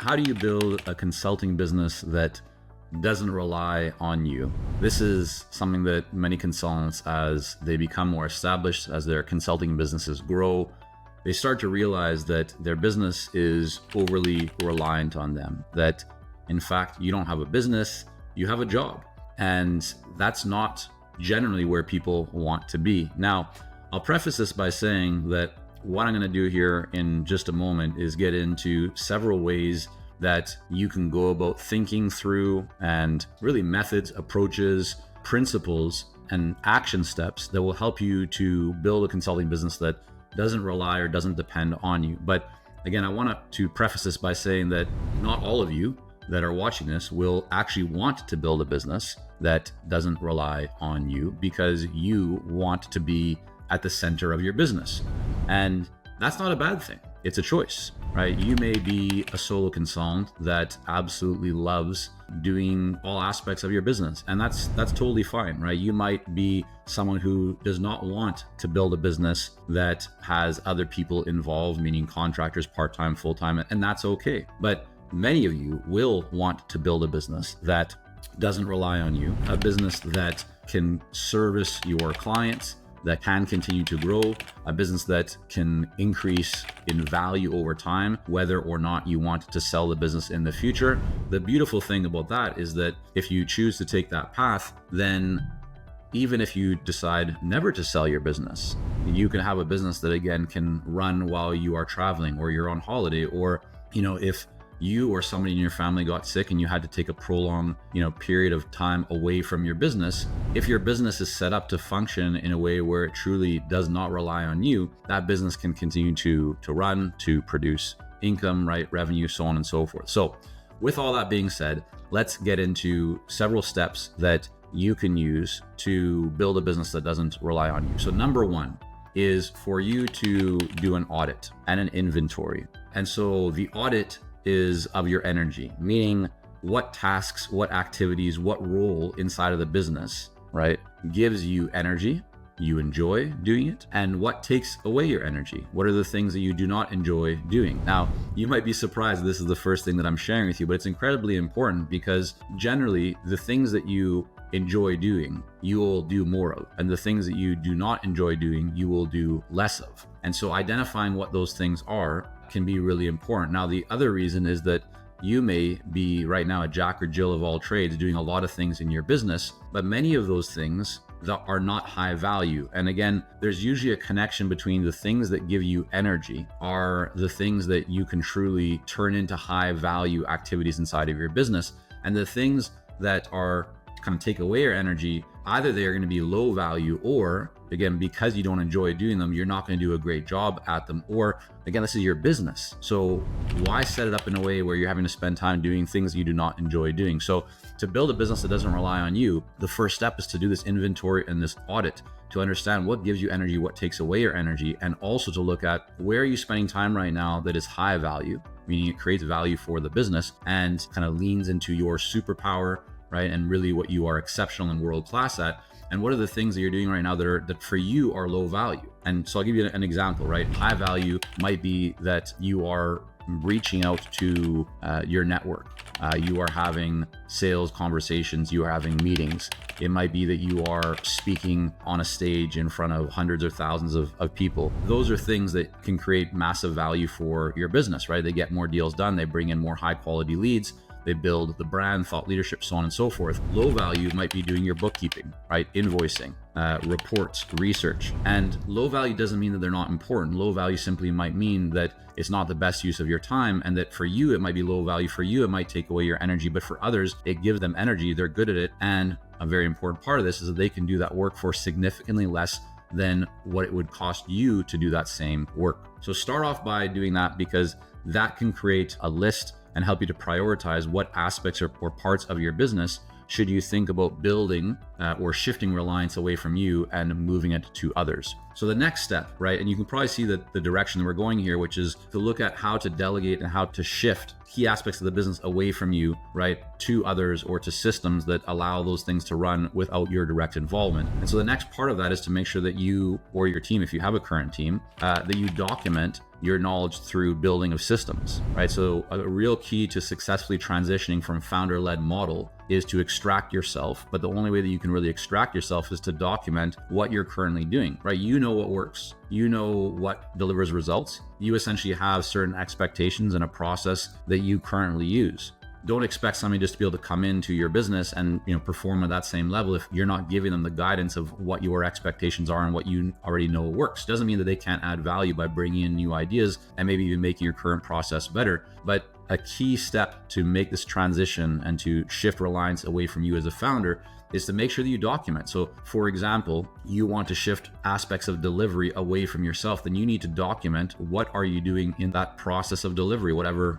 how do you build a consulting business that doesn't rely on you? This is something that many consultants, as they become more established, as their consulting businesses grow, they start to realize that their business is overly reliant on them. That in fact, you don't have a business, you have a job. And that's not generally where people want to be. Now, I'll preface this by saying that what I'm going to do here in just a moment is get into several ways that you can go about thinking through, and really methods, approaches, principles, and action steps that will help you to build a consulting business that doesn't rely or doesn't depend on you. But again, I want to preface this by saying that not all of you that are watching this will actually want to build a business that doesn't rely on you, because you want to be at the center of your business. And that's not a bad thing. It's a choice, right? You may be a solo consultant that absolutely loves doing all aspects of your business, and that's totally fine, right? You might be someone who does not want to build a business that has other people involved, meaning contractors, part-time, full-time, and that's okay. But many of you will want to build a business that doesn't rely on you, a business that can service your clients, that can continue to grow, a business that can increase in value over time, whether or not you want to sell the business in the future. The beautiful thing about that is that if you choose to take that path, then even if you decide never to sell your business, you can have a business that again can run while you are traveling or you're on holiday, or if you or somebody in your family got sick and you had to take a prolonged, period of time away from your business. If your business is set up to function in a way where it truly does not rely on you, that business can continue to run, to produce income, right? Revenue, so on and so forth. So with all that being said, let's get into several steps that you can use to build a business that doesn't rely on you. So number one is for you to do an audit and an inventory. And so the audit is of your energy, meaning what tasks, what activities, what role inside of the business, right, gives you energy, you enjoy doing it, and what takes away your energy. What are the things that you do not enjoy doing? Now, you might be surprised this is the first thing that I'm sharing with you, but it's incredibly important, because generally the things that you enjoy doing, you will do more of, and the things that you do not enjoy doing, you will do less of. And so identifying what those things are can be really important. Now, the other reason is that you may be right now a jack or Jill of all trades doing a lot of things in your business, but many of those things that are not high value. And again, there's usually a connection between the things that give you energy are the things that you can truly turn into high value activities inside of your business. And the things that are kind of take away your energy, either they are going to be low value, or again, because you don't enjoy doing them, you're not going to do a great job at them. Or again, this is your business. So why set it up in a way where you're having to spend time doing things you do not enjoy doing? So to build a business that doesn't rely on you, the first step is to do this inventory and this audit to understand what gives you energy, what takes away your energy, and also to look at where are you spending time right now that is high value, meaning it creates value for the business and kind of leans into your superpower, right? And really what you are exceptional and world-class at. And what are the things that you're doing right now that for you are low value? And so I'll give you an example, right? High value might be that you are reaching out to your network. You are having sales conversations, you are having meetings. It might be that you are speaking on a stage in front of hundreds or thousands of people. Those are things that can create massive value for your business, right? They get more deals done, they bring in more high quality leads, they build the brand, thought leadership, so on and so forth. Low value might be doing your bookkeeping, right? Invoicing, reports, research. And low value doesn't mean that they're not important. Low value simply might mean that it's not the best use of your time, and that for you, it might be low value. For you, it might take away your energy, but for others, it gives them energy. They're good at it. And a very important part of this is that they can do that work for significantly less than what it would cost you to do that same work. So start off by doing that, because that can create a list and help you to prioritize what aspects or parts of your business should you think about building or shifting reliance away from you and moving it to others. So the next step, right, and you can probably see that the direction that we're going here, which is to look at how to delegate and how to shift key aspects of the business away from you, right, to others or to systems that allow those things to run without your direct involvement. And so the next part of that is to make sure that you or your team, if you have a current team, that you document your knowledge through building of systems, right? So a real key to successfully transitioning from founder-led model is to extract yourself. But the only way that you can really extract yourself is to document what you're currently doing, right? You know what works. You know what delivers results. You essentially have certain expectations and a process that you currently use. Don't expect somebody just to be able to come into your business and perform at that same level if you're not giving them the guidance of what your expectations are and what you already know works. Doesn't mean that they can't add value by bringing in new ideas and maybe even making your current process better. But a key step to make this transition and to shift reliance away from you as a founder is to make sure that you document. So for example, you want to shift aspects of delivery away from yourself, then you need to document what are you doing in that process of delivery, whatever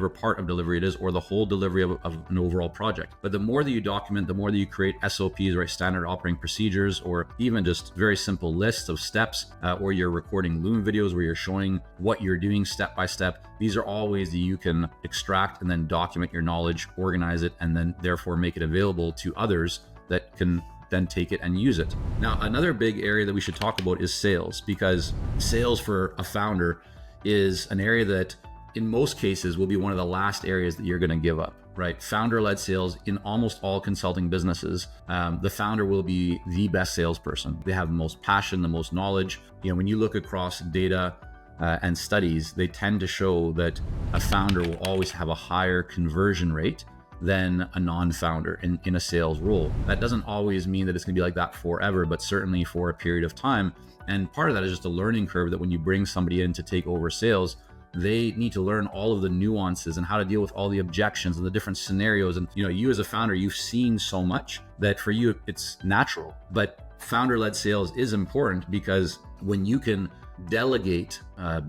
part of delivery it is, or the whole delivery of an overall project. But the more that you document, the more that you create SOPs, right, standard operating procedures, or even just very simple lists of steps, or you're recording Loom videos where you're showing what you're doing step by step. These are all ways that you can extract and then document your knowledge, organize it, and then therefore make it available to others that can then take it and use it. Now, another big area that we should talk about is sales, because sales for a founder is an area that in most cases will be one of the last areas that you're going to give up, right? Founder-led sales in almost all consulting businesses, the founder will be the best salesperson. They have the most passion, the most knowledge. When you look across data and studies, they tend to show that a founder will always have a higher conversion rate than a non-founder in a sales role. That doesn't always mean that it's going to be like that forever, but certainly for a period of time. And part of that is just a learning curve that when you bring somebody in to take over sales, they need to learn all of the nuances and how to deal with all the objections and the different scenarios. And you as a founder, you've seen so much that for you, it's natural. But founder-led sales is important because when you can delegate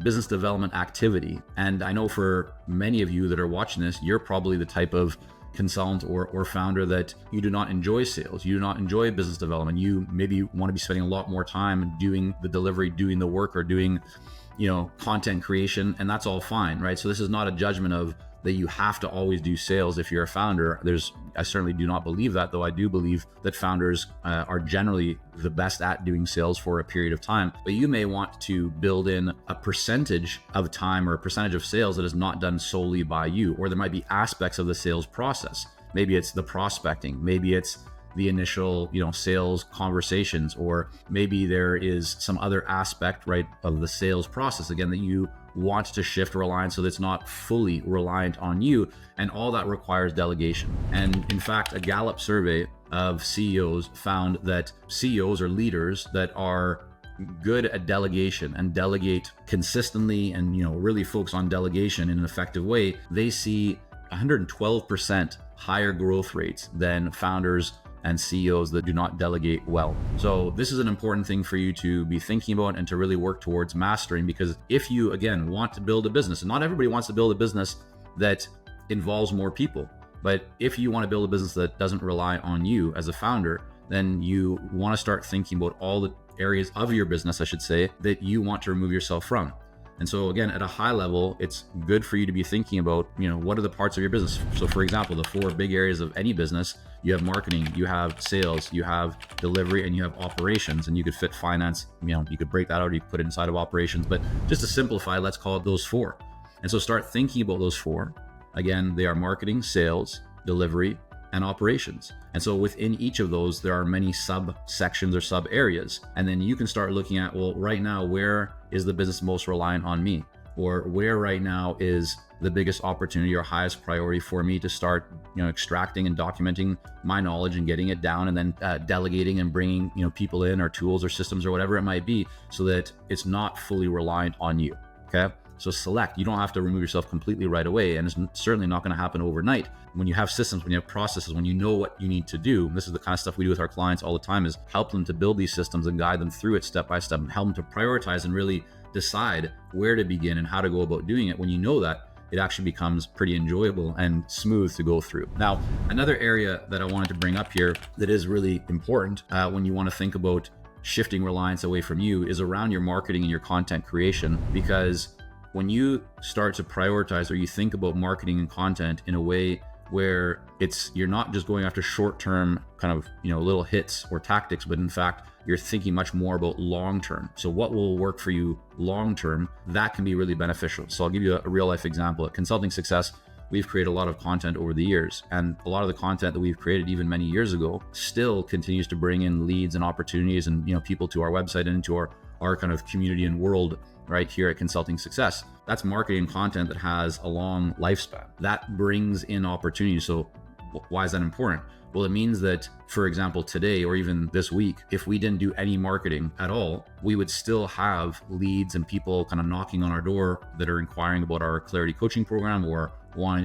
business development activity, and I know for many of you that are watching this, you're probably the type of consultant or founder that you do not enjoy sales, you do not enjoy business development, you maybe want to be spending a lot more time doing the delivery, doing the work, or doing content creation, and that's all fine, right? So this is not a judgment of that you have to always do sales if you're a founder. I certainly do not believe that, though I do believe that founders are generally the best at doing sales for a period of time. But you may want to build in a percentage of time or a percentage of sales that is not done solely by you, or there might be aspects of the sales process. Maybe it's the prospecting, maybe it's the initial, sales conversations, or maybe there is some other aspect, right, of the sales process, again, that you want to shift reliance so that it's not fully reliant on you. And all that requires delegation. And in fact, a Gallup survey of CEOs found that CEOs or leaders that are good at delegation and delegate consistently and really focus on delegation in an effective way, they see 112% higher growth rates than founders and CEOs that do not delegate well. So this is an important thing for you to be thinking about and to really work towards mastering, because if you, again, want to build a business, and not everybody wants to build a business that involves more people, but if you want to build a business that doesn't rely on you as a founder, then you want to start thinking about all the areas of your business, I should say, that you want to remove yourself from. And so again, at a high level, it's good for you to be thinking about, what are the parts of your business? So for example, the 4 big areas of any business, you have marketing, you have sales, you have delivery, and you have operations. And you could fit finance, you could break that out, you could put it inside of operations, but just to simplify, let's call it those 4. And so start thinking about those 4. Again, they are marketing, sales, delivery, and operations. And so within each of those, there are many subsections or sub areas. And then you can start looking at, well, right now, where is the business most reliant on me? Or where right now is the biggest opportunity or highest priority for me to start, extracting and documenting my knowledge and getting it down, and then delegating and bringing, people in, or tools or systems or whatever it might be, so that it's not fully reliant on you. Okay. So select. You don't have to remove yourself completely right away, and it's certainly not going to happen overnight. When you have systems, when you have processes, when you know what you need to do, this is the kind of stuff we do with our clients all the time, is help them to build these systems and guide them through it step by step, and help them to prioritize and really decide where to begin and how to go about doing it. When you know that, it actually becomes pretty enjoyable and smooth to go through. Now, another area that I wanted to bring up here that is really important when you want to think about shifting reliance away from you is around your marketing and your content creation. Because when you start to prioritize, or you think about marketing and content in a way where you're not just going after short-term kind of, little hits or tactics, but in fact, you're thinking much more about long-term. So what will work for you long-term, that can be really beneficial. So I'll give you a real life example. At Consulting Success, we've created a lot of content over the years, and a lot of the content that we've created even many years ago still continues to bring in leads and opportunities and, people to our website and into our kind of community and world right here at Consulting Success. That's marketing content that has a long lifespan. That brings in opportunities. So why is that important? Well, it means that, for example, today or even this week, if we didn't do any marketing at all, we would still have leads and people kind of knocking on our door that are inquiring about our Clarity coaching program, or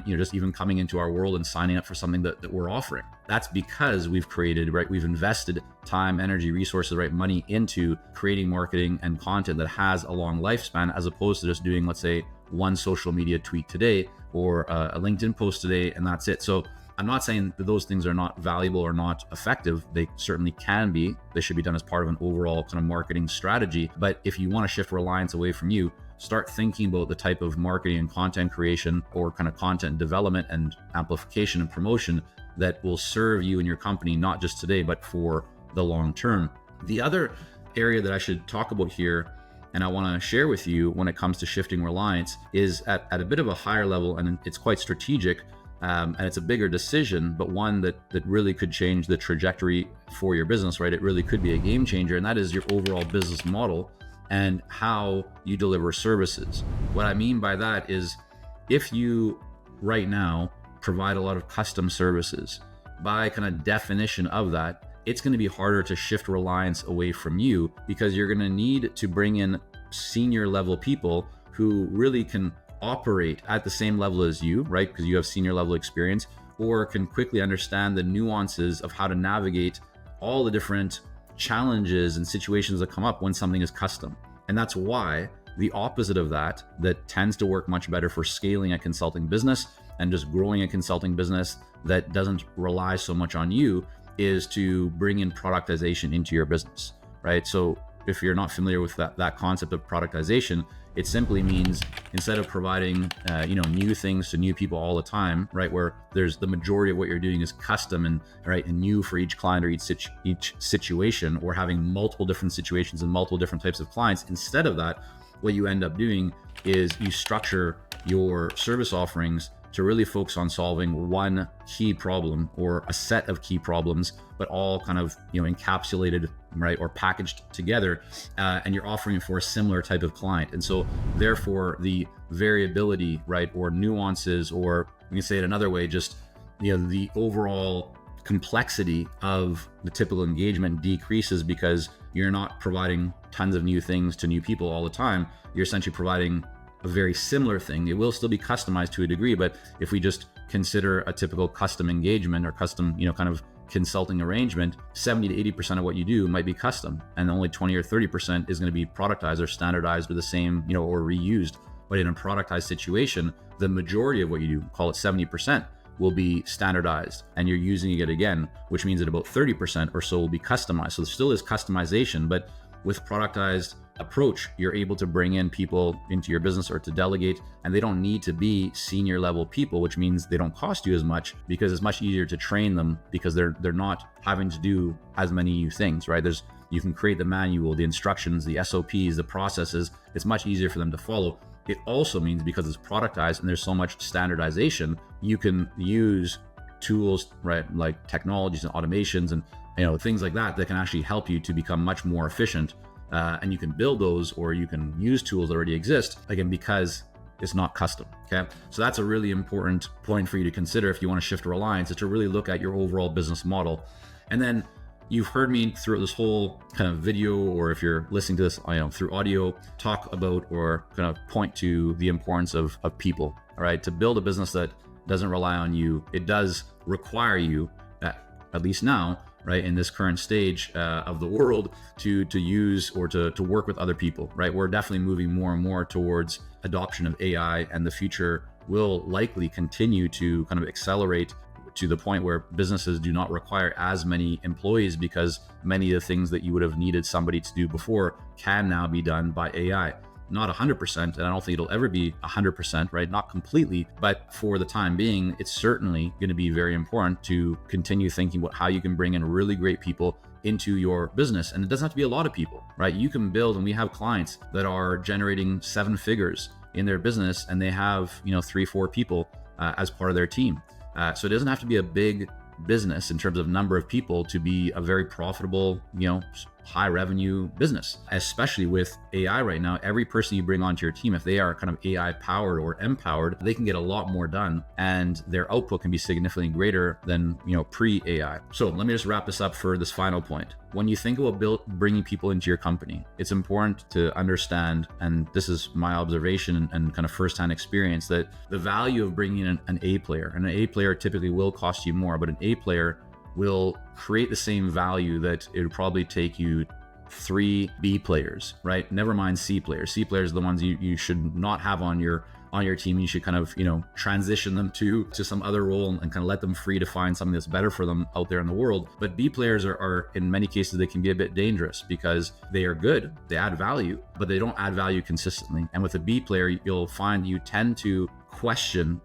just even coming into our world and signing up for something that we're offering. That's because we've created, right? We've invested time, energy, resources, right? Money into creating marketing and content that has a long lifespan, as opposed to just doing, let's say, one social media tweet today or a LinkedIn post today, and that's it. So I'm not saying that those things are not valuable or not effective. They certainly can be. They should be done as part of an overall kind of marketing strategy. But if you want to shift reliance away from you, start thinking about the type of marketing and content creation, or kind of content development and amplification and promotion that will serve you and your company, not just today, but for the long term. The other area that I should talk about here, and I want to share with you when it comes to shifting reliance, is at a bit of a higher level, and it's quite strategic. And it's a bigger decision, but one that really could change the trajectory for your business, right? It really could be a game changer, and that is your overall business model and how you deliver services. What I mean by that is, if you right now provide a lot of custom services, by kind of definition of that, it's going to be harder to shift reliance away from you, because you're going to need to bring in senior level people who really can operate at the same level as you, right? Because you have senior level experience, or can quickly understand the nuances of how to navigate all the different challenges and situations that come up when something is custom. And that's why the opposite of that tends to work much better for scaling a consulting business and just growing a consulting business that doesn't rely so much on you, is to bring in productization into your business, right? So if you're not familiar with that concept of productization, it simply means, instead of providing new things to new people all the time, right, where there's the majority of what you're doing is custom and new for each client or each situation, or having multiple different situations and multiple different types of clients. Instead of that, what you end up doing is you structure your service offerings to really focus on solving one key problem, or a set of key problems, but all kind of encapsulated, right, or packaged together, and you're offering it for a similar type of client. And so therefore the variability, right, or nuances, or we can say it another way, just the overall complexity of the typical engagement decreases, because you're not providing tons of new things to new people all the time. You're essentially providing a very similar thing. It will still be customized to a degree, but if we just consider a typical custom engagement or custom, kind of consulting arrangement, 70 to 80% of what you do might be custom, and only 20 or 30% is going to be productized or standardized with the same, or reused. But in a productized situation, the majority of what you do, call it 70%, will be standardized, and you're using it again, which means that about 30% or so will be customized. So there still is customization, but with productized approach, you're able to bring in people into your business, or to delegate, and they don't need to be senior level people, which means they don't cost you as much, because it's much easier to train them, because they're not having to do as many new things, right? You can create the manual, the instructions, the SOPs, the processes. It's much easier for them to follow. It also means, because it's productized and there's so much standardization, you can use tools, right, like technologies and automations and things like that can actually help you to become much more efficient. And you can build those, or you can use tools that already exist, again, because it's not custom. Okay, so that's a really important point for you to consider if you want to shift reliance, is to really look at your overall business model. And then you've heard me throughout this whole kind of video, or if you're listening to this through audio, talk about or kind of point to the importance of people. All right, to build a business that doesn't rely on you, it does require you, at least now, right, in this current stage of the world, to use or to work with other people, right? We're definitely moving more and more towards adoption of AI, and the future will likely continue to kind of accelerate to the point where businesses do not require as many employees because many of the things that you would have needed somebody to do before can now be done by AI. Not 100%, and I don't think it'll ever be 100%, right? Not completely, but for the time being, it's certainly going to be very important to continue thinking about how you can bring in really great people into your business. And it doesn't have to be a lot of people, right? You can build, and we have clients that are generating 7 figures in their business, and they have, 3-4 people as part of their team. So it doesn't have to be a big business in terms of number of people to be a very profitable, high revenue business. Especially with AI right now, every person you bring onto your team, if they are kind of AI powered or empowered, they can get a lot more done, and their output can be significantly greater than pre-AI. So let me just wrap this up for this final point. When you think about bringing people into your company, it's important to understand, and this is my observation and kind of firsthand experience, that the value of bringing in an A player, and an A player typically will cost you more, but an A player will create the same value that it would probably take you 3 B players, right? Never mind C players. C players are the ones you should not have on your team. You should kind of, transition them to some other role and kind of let them free to find something that's better for them out there in the world. But B players are in many cases, they can be a bit dangerous because they are good, they add value, but they don't add value consistently. And with a B player, you'll find you tend to question,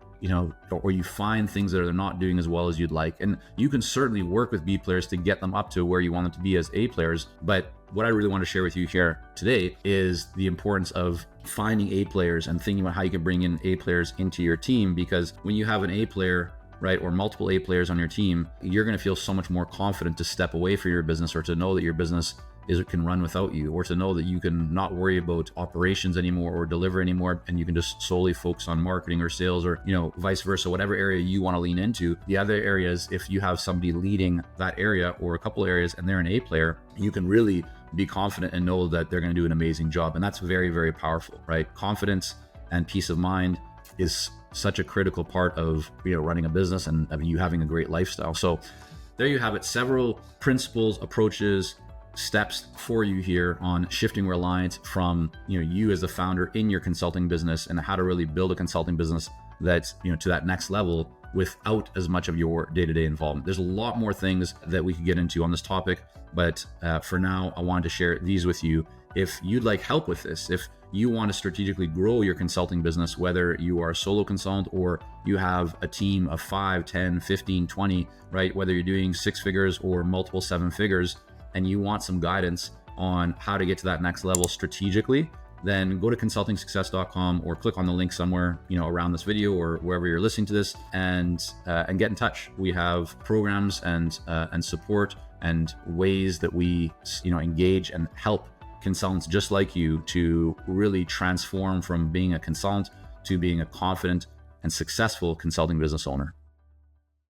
or you find things that they're not doing as well as you'd like. And you can certainly work with B players to get them up to where you want them to be as A players. But what I really want to share with you here today is the importance of finding A players and thinking about how you can bring in A players into your team. Because when you have an A player, right, or multiple A players on your team, you're going to feel so much more confident to step away from your business, or to know that your business can run without you, or to know that you can not worry about operations anymore or deliver anymore, and you can just solely focus on marketing or sales, or vice versa, whatever area you want to lean into. The other areas, if you have somebody leading that area or a couple areas and they're an A player, you can really be confident and know that they're going to do an amazing job. And that's very, very powerful, right? Confidence and peace of mind is such a critical part of running a business and of you having a great lifestyle. So there you have it, several principles, approaches, steps for you here on shifting reliance from you as the founder in your consulting business, and how to really build a consulting business that's to that next level without as much of your day-to-day involvement. There's a lot more things that we could get into on this topic, but for now I wanted to share these with you. If you'd like help with this, if you want to strategically grow your consulting business, whether you are a solo consultant or you have a team of 5, 10, 15, 20, right? Whether you're doing 6 figures or multiple 7 figures, and you want some guidance on how to get to that next level strategically, then go to consultingsuccess.com or click on the link somewhere, around this video or wherever you're listening to this, and get in touch. We have programs and support and ways that we, engage and help consultants just like you to really transform from being a consultant to being a confident and successful consulting business owner.